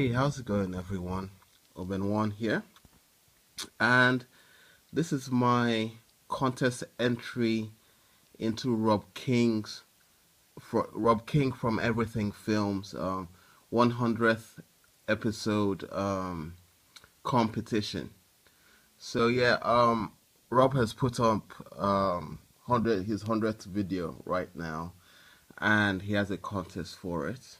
Hey, how's it going, everyone? Oben One here, and this is my contest entry into Rob King from Everything Films 100th episode competition. So yeah, Rob has put up 100th video right now, and he has a contest for it.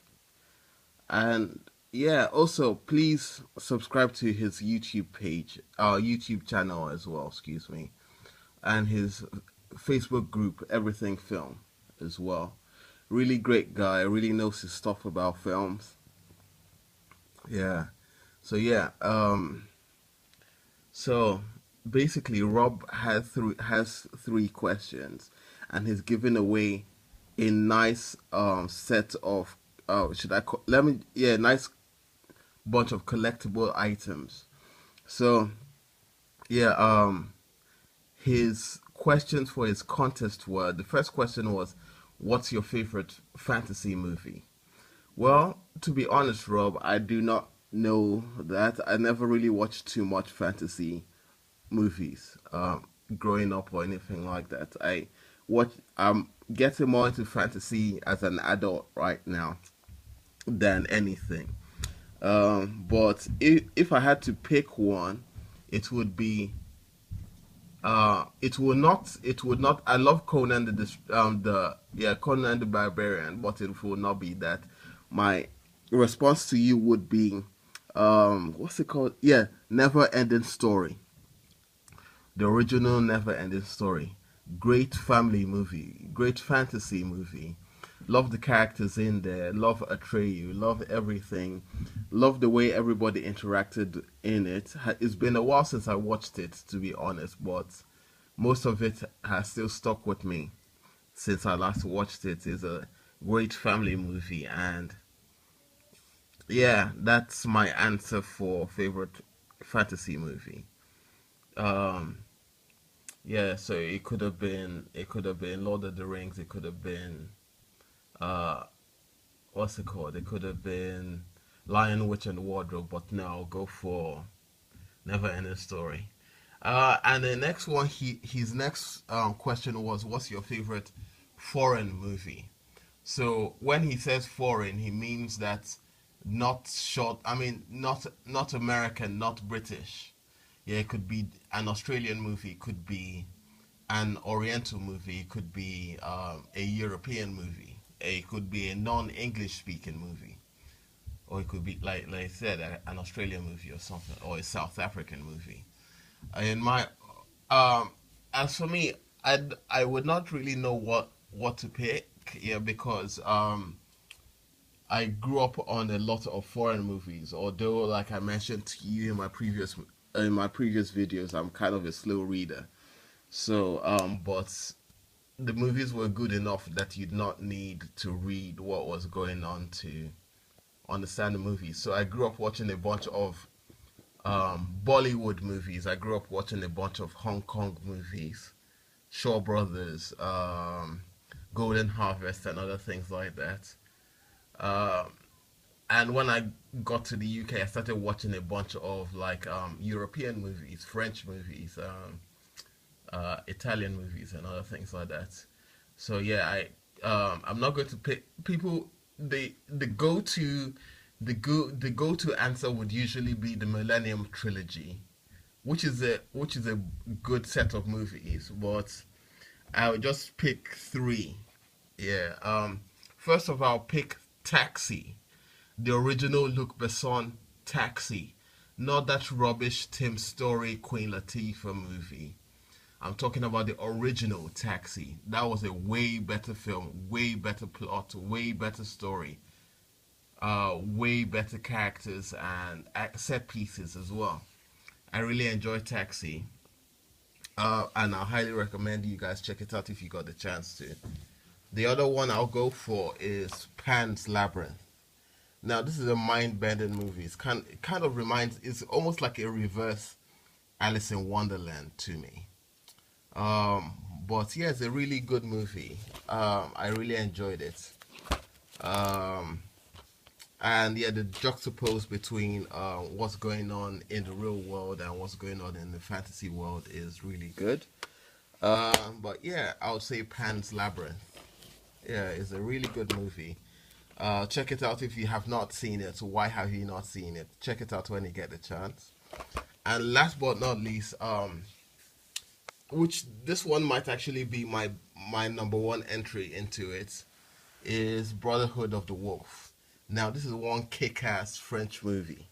And yeah, also please subscribe to his YouTube page, YouTube channel as well, excuse me, and his Facebook group, Everything Film, as well. Really great guy, really knows his stuff about films. Yeah. So yeah, so basically Rob has three questions, and he's given away a nice set of should I call, let me yeah, nice bunch of collectible items. So yeah, his questions for his contest were, the first question was, what's your favorite fantasy movie? Well, to be honest, Rob, I do not know that. I never really watched too much fantasy movies growing up or anything like that. I'm getting more into fantasy as an adult right now than anything. But if I had to pick one, it would be it would not I love Conan the yeah, Conan the Barbarian, but it will not be that. My response to you would be what's it called? Yeah, Never Ending Story. The original Never Ending Story. Great family movie, great fantasy movie. Love the characters in there, love Atreyu, love everything. Love the way everybody interacted in it. It's been a while since I watched it, to be honest, but most of it has still stuck with me since I last watched it. It's a great family movie, and yeah, that's my answer for favorite fantasy movie. Um, yeah, so it could have been Lord of the Rings. It could have been uh, what's it called? It could have been Lion, Witch, and Wardrobe. But no, I'll go for Never Ending Story. And the next one, his next question was, "What's your favorite foreign movie?" So when he says foreign, he means that not short. I mean, not American, not British. Yeah, it could be an Australian movie, it could be an Oriental movie, it could be a European movie, it could be a non-English speaking movie, or it could be like I said, an Australian movie or something, or a South African movie. In my um, as for me, I would not really know what to pick. Yeah, because I grew up on a lot of foreign movies. Although, like I mentioned to you in my previous videos, I'm kind of a slow reader. So, but the movies were good enough that you'd not need to read what was going on to understand the movie. So I grew up watching a bunch of Bollywood movies. I grew up watching a bunch of Hong Kong movies, Shaw Brothers, Golden Harvest, and other things like that. Um, and when I got to the UK, I started watching a bunch of like European movies, French movies, Italian movies, and other things like that. So yeah, I'm not going to pick people. The go to answer would usually be the Millennium Trilogy, which is a good set of movies, but I would just pick three. Yeah. First of all, pick Taxi, the original Luc Besson Taxi, not that rubbish Tim Story Queen Latifah movie. I'm talking about the original Taxi. That was a way better film, way better plot, way better story, way better characters and set pieces as well. I really enjoy Taxi, and I highly recommend you guys check it out if you got the chance to. The other one I'll go for is Pan's Labyrinth. Now, this is a mind-bending movie. It kind of reminds. It's almost like a reverse Alice in Wonderland to me. Um, but yeah, it's a really good movie. I really enjoyed it. Um, And yeah, the juxtapose between what's going on in the real world and what's going on in the fantasy world is really good. But yeah, I would say Pan's Labyrinth. Yeah, it's a really good movie. Check it out if you have not seen it. So why have you not seen it? Check it out when you get the chance. And last but not least, which this one might actually be my number one entry into it, is Brotherhood of the Wolf. Now this is one kick-ass French movie.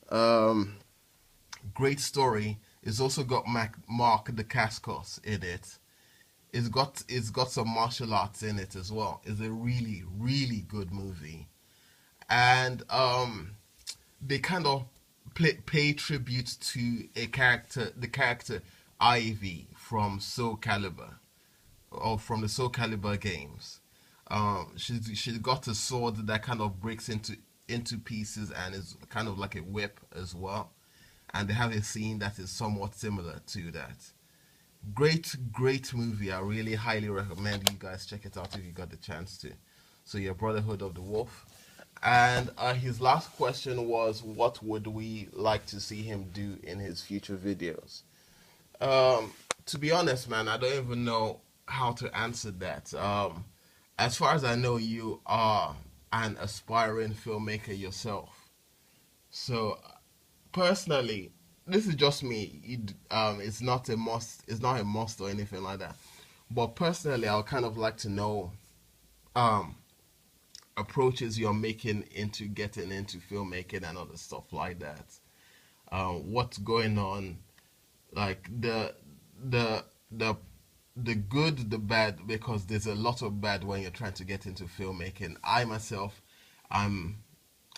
Um, Great story. It's also got Mark Dacascos in it. It's got some martial arts in it as well. It's a really really good movie, and they kind of pay tribute to the character Ivy from Soul Calibur, or from the Soul Calibur games. She's got a sword that kind of breaks into pieces and is kind of like a whip as well. And they have a scene that is somewhat similar to that. Great movie. I really highly recommend you guys check it out if you got the chance to. So yeah, Brotherhood of the Wolf. And his last question was, what would we like to see him do in his future videos? To be honest, man, I don't even know how to answer that. As far as I know, you are an aspiring filmmaker yourself. So personally, this is just me. It's not a must. It's not a must or anything like that. But personally, I would kind of like to know um, approaches you're making into getting into filmmaking and other stuff like that. What's going on, like the the the good, the bad, because there's a lot of bad when you're trying to get into filmmaking. I myself, I'm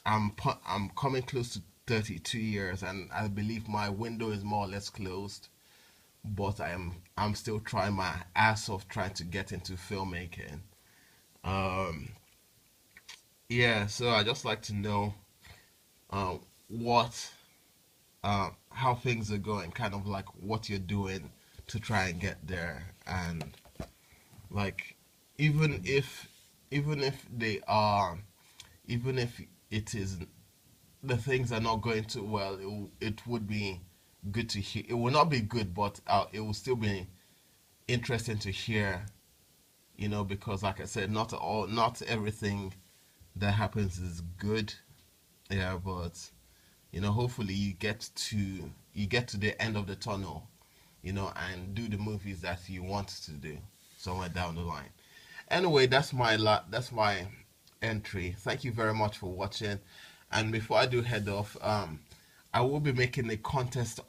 I'm coming close to 32 years, and I believe my window is more or less closed. But I'm still trying my ass off trying to get into filmmaking. Um, yeah, so I just like to know what how things are going, kind of like what you're doing to try and get there, and like even if even if they are even if it is the things are not going too well, it would be good to hear. It will not be good, but it will still be interesting to hear, because like I said, not everything that happens is good. Yeah, but hopefully you get to the end of the tunnel, and do the movies that you want to do somewhere down the line. Anyway, that's my entry. Thank you very much for watching. And before I do head off, I will be making a contest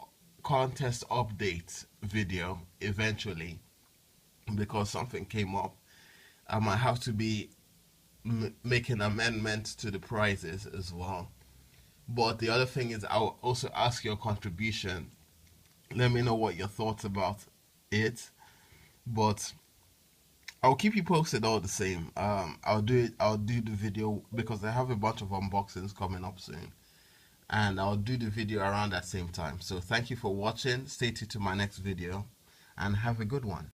update video eventually, because something came up. I might have to be making amendments to the prizes as well. But the other thing is, I'll also ask your contribution. Let me know what your thoughts about it. But I'll keep you posted all the same. I'll do it. I'll do the video because I have a bunch of unboxings coming up soon, and I'll do the video around that same time. So thank you for watching. Stay tuned to my next video, and have a good one.